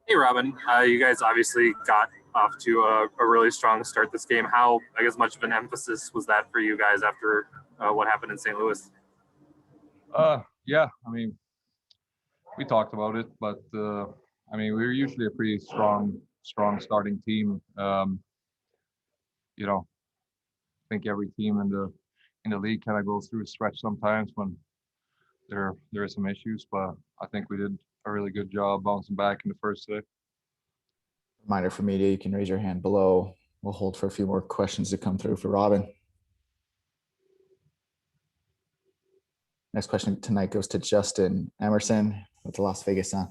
Hey, Robin. You guys obviously got off to a really strong start this game. How, I guess, much of an emphasis was that for you guys after what happened in St. Louis? Yeah, I mean, we talked about it, but I mean, we're usually a pretty strong starting team. I think every team in the league kind of goes through a stretch sometimes when there are some issues, but I think we did a really good job bouncing back in the first day. Reminder for media, you can raise your hand below. We'll hold for a few more questions to come through for Robin. Next question tonight goes to Justin Emerson with the Las Vegas Sun.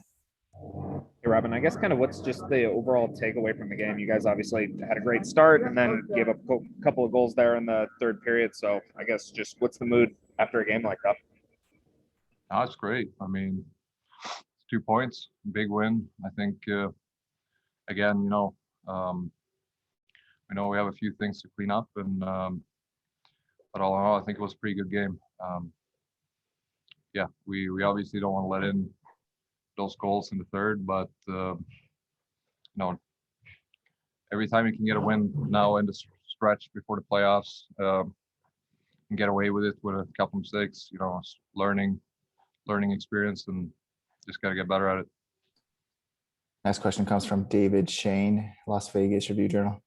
Hey, Robin, I guess kind of what's just the overall takeaway from the game? You guys obviously had a great start and then gave up a couple of goals there in the third period. So I guess just what's the mood after a game like that? That's great. I mean, 2 points, big win. I think, again, we know we have a few things to clean up, and but all in all, I think it was a pretty good game. Yeah, we obviously don't want to let in those goals in the third, but every time you can get a win now in the stretch before the playoffs, and get away with it with a couple mistakes, it's learning experience, and just got to get better at it. Next question comes from David Shane, Las Vegas Review-Journal.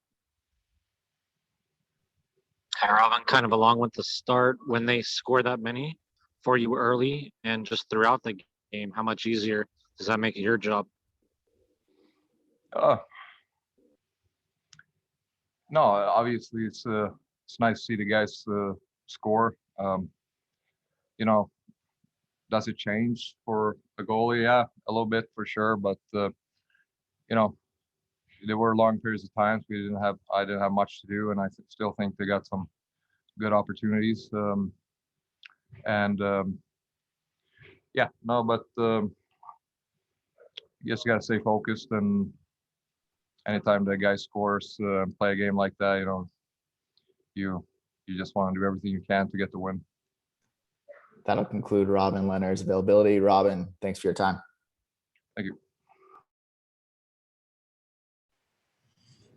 Hi, Robin. Kind of along with the start, when they score that many for you early and just throughout the game, how much easier does that make your job? No, obviously it's nice to see the guys score. Does it change for a goalie? Yeah, a little bit for sure, but there were long periods of times I didn't have much to do, and I still think they got some good opportunities. I guess you got to stay focused, and anytime that guy scores, play a game like that, you just want to do everything you can to get the win. That'll conclude Robin Lehner's availability. Robin, thanks for your time. Thank you.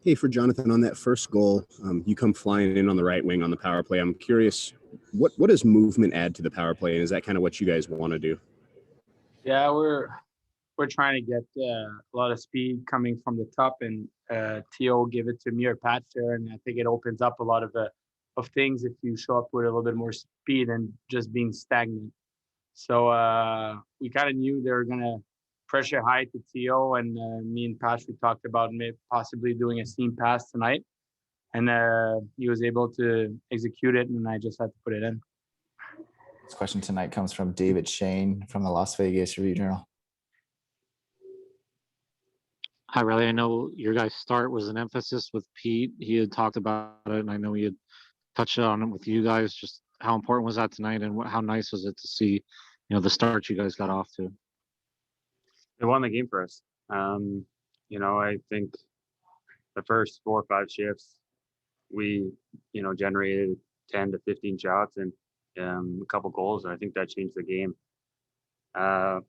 Hey, for Jonathan, on that first goal, you come flying in on the right wing on the power play. I'm curious, what does movement add to the power play, and is that kind of what you guys want to do? Yeah, we're trying to get a lot of speed coming from the top, and Theo give it to me or Pat there, and I think it opens up a lot of things if you show up with a little bit more speed and just being stagnant. So we kind of knew they were gonna pressure high to Theo, and me and Patrick talked about maybe possibly doing a seam pass tonight, and he was able to execute it, and I just had to put it in. This question tonight comes from David Shane from the Las Vegas Review-Journal. Hi, Reilly. I know your guys' start was an emphasis with Pete. He had talked about it, and I know he had touched on it with you guys. Just how important was that tonight, and how nice was it to see, the start you guys got off to? It won the game for us. I think the first 4 or 5 shifts, we, generated 10 to 15 shots and a couple goals, and I think that changed the game. As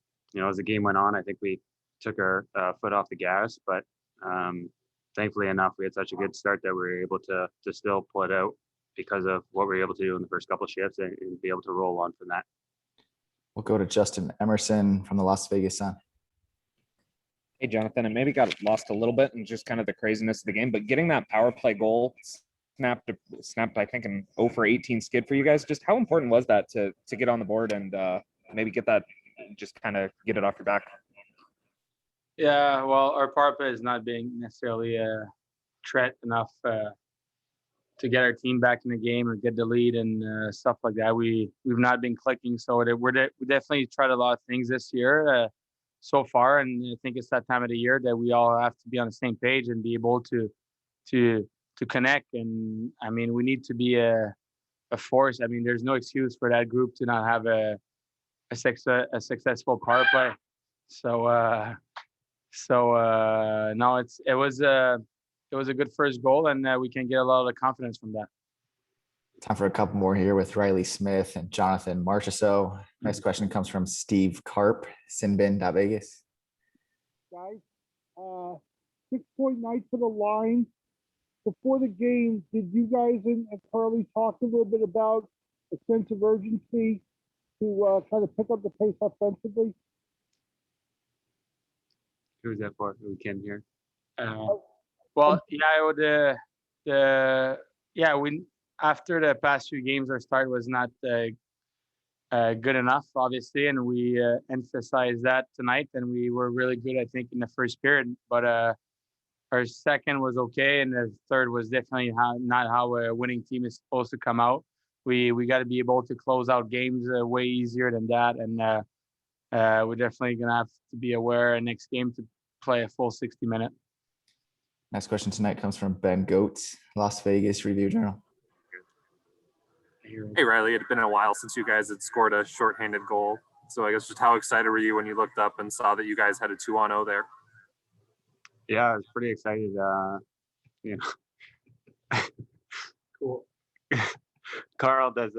the game went on, I think we took our foot off the gas, but thankfully enough, we had such a good start that we were able to still pull it out because of what we were able to do in the first couple of shifts and be able to roll on from that. We'll go to Justin Emerson from the Las Vegas Sun. Hey, Jonathan, and maybe got lost a little bit in just kind of the craziness of the game, but getting that power play goal snapped, I think, an 0 for 18 skid for you guys. Just how important was that to get on the board and maybe get that, just kind of get it off your back? Yeah, well, our power play is not being necessarily a threat enough to get our team back in the game or get the lead and stuff like that. We've not been clicking, so we definitely tried a lot of things this year so far, and I think it's that time of the year that we all have to be on the same page and be able to connect. And I mean, we need to be a force. I mean, there's no excuse for that group to not have a successful power play. So no, it was a good first goal, and we can get a lot of confidence from that. Time for a couple more here with Reilly Smith and Jonathan Marchessault. Next question comes from Steve Karp, Sinbin.Vegas. Guys, 6-point night for the line. Before the game, did you guys and Carly talk a little bit about a sense of urgency to kind of pick up the pace offensively? Who's that for? We can't hear. Well, yeah, I would. Yeah, we after the past few games, our start was not good enough, obviously, and we emphasized that tonight. And we were really good, I think, in the first period. But our second was okay, and the third was definitely not how a winning team is supposed to come out. We got to be able to close out games way easier than that, and we're definitely gonna have to be aware next game to play a full 60-minute. Next question tonight comes from Ben Goetz, Las Vegas Review Journal. Hey, Reilly, it had been a while since you guys had scored a shorthanded goal. So I guess just how excited were you when you looked up and saw that you guys had a 2-on-0 there? Yeah, I was pretty excited. You know, Cool. Carl does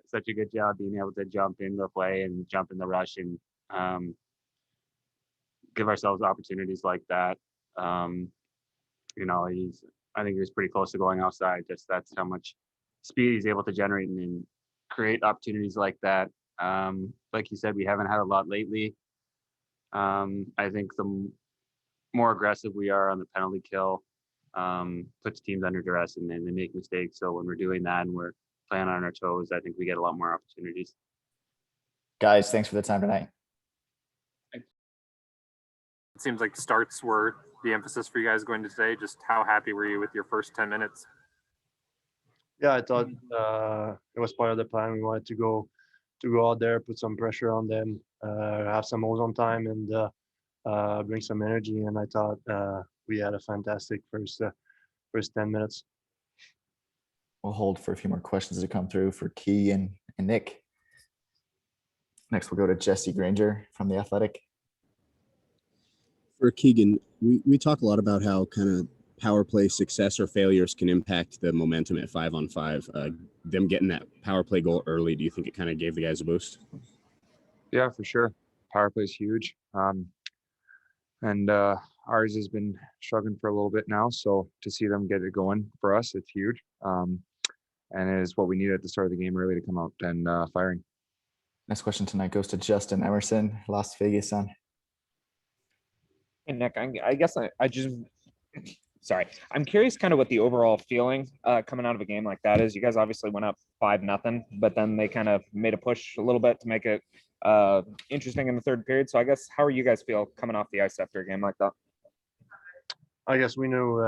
such a good job being able to jump in the play and jump in the rush and give ourselves opportunities like that. You know, I think he was pretty close to going outside. Just that's how much speed he's able to generate and create opportunities like that. Like you said, we haven't had a lot lately. I think the more aggressive we are on the penalty kill, puts teams under duress and they make mistakes. So when we're doing that and we're playing on our toes, I think we get a lot more opportunities. Guys, thanks for the time tonight. It seems like starts were the emphasis for you guys going to today. Just how happy were you with your first 10 minutes? Yeah, I thought it was part of the plan. We wanted to go out there, put some pressure on them, have some holes on time, and bring some energy. And I thought we had a fantastic first 10 minutes. We'll hold for a few more questions to come through for Keegan and Nick. Next, we'll go to Jesse Granger from The Athletic. For Keegan, we talk a lot about how kind of power play success or failures can impact the momentum at 5-on-5. Them getting that power play goal early, do you think it kind of gave the guys a boost? Yeah, for sure. Power play is huge. And ours has been struggling for a little bit now. So to see them get it going for us, it's huge. And it is what we needed at the start of the game, really, to come out and firing. Next question tonight goes to Justin Emerson, Las Vegas Sun. Hey, Nick, I guess I just, sorry, I'm curious kind of what the overall feeling coming out of a game like that is. You guys obviously went up 5-0, but then they kind of made a push a little bit to make it interesting in the third period. So I guess how are you guys feel coming off the ice after a game like that? I guess we knew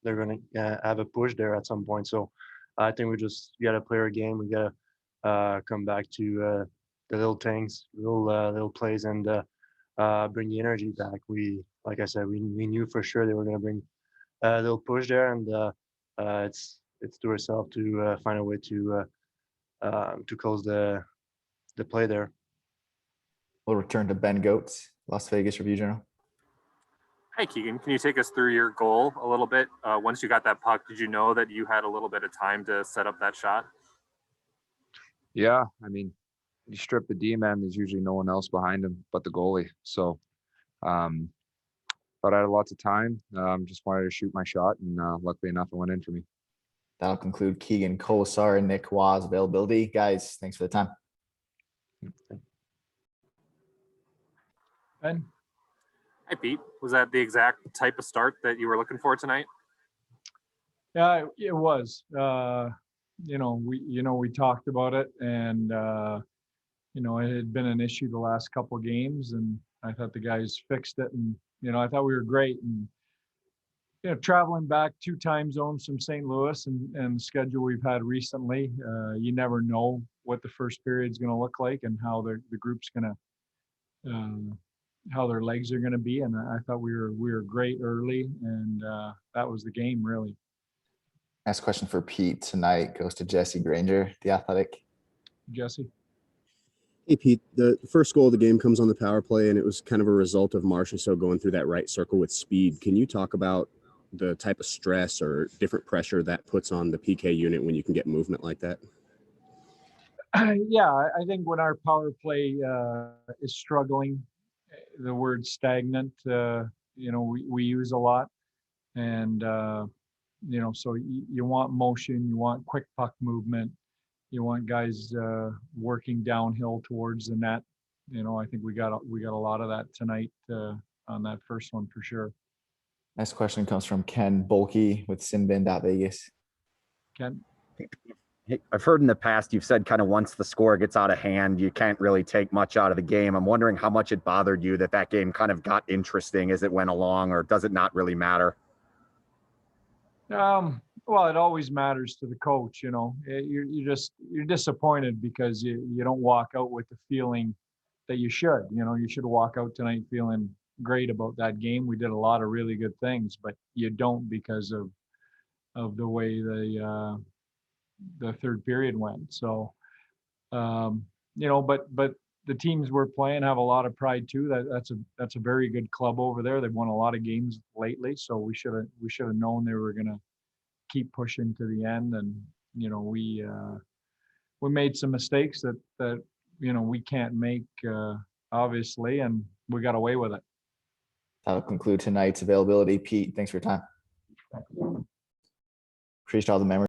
they're gonna have a push there at some point. So I think we just gotta play our game. We gotta come back to the little things, little plays, and bring the energy back. Like I said, we knew for sure they were gonna bring a little push there, and it's to ourselves to find a way to close the play there. We'll return to Ben Goetz, Las Vegas Review Journal. Hey, Keegan, can you take us through your goal a little bit? Once you got that puck, did you know that you had a little bit of time to set up that shot? Yeah, I mean, you strip the D-man, there's usually no one else behind him but the goalie. So, but I had lots of time. Just wanted to shoot my shot, and luckily enough, it went in for me. That'll conclude Keegan Kolesar and Nic Roy's availability. Guys, thanks for the time. Ben? Hi, Pete. Was that the exact type of start that you were looking for tonight? Yeah, it was. We talked about it, and it had been an issue the last couple of games, and I thought the guys fixed it, and I thought we were great. And traveling back 2 time zones from St. Louis and the schedule we've had recently, you never know what the first period is going to look like and how the group's going to. How their legs are going to be, and I thought we were great early, and that was the game, really. Next question for Pete tonight goes to Jesse Granger, The Athletic. Jesse. Hey, Pete, the first goal of the game comes on the power play, and it was kind of a result of Marchessault going through that right circle with speed. Can you talk about the type of stress or different pressure that puts on the PK unit when you can get movement like that? Yeah, I think when our power play is struggling, the word stagnant we use a lot. And, so you want motion, you want quick puck movement, you want guys working downhill towards the net. I think we got a lot of that tonight on that first one for sure. Next question comes from Ken Bolke with Sinbin.Vegas. Ken? Hey, I've heard in the past you've said kind of once the score gets out of hand, you can't really take much out of the game. I'm wondering how much it bothered you that game kind of got interesting as it went along, or does it not really matter? Well, it always matters to the coach. You're disappointed because you don't walk out with the feeling that you should. You should walk out tonight feeling great about that game. We did a lot of really good things, but you don't because of the way the third period went. So, but the teams we're playing have a lot of pride too. That's a very good club over there. They've won a lot of games lately, so we should have known they were gonna keep pushing to the end. And we made some mistakes that we can't make obviously, and we got away with it. That'll conclude tonight's availability. Pete, thanks for your time. Appreciate all the memories.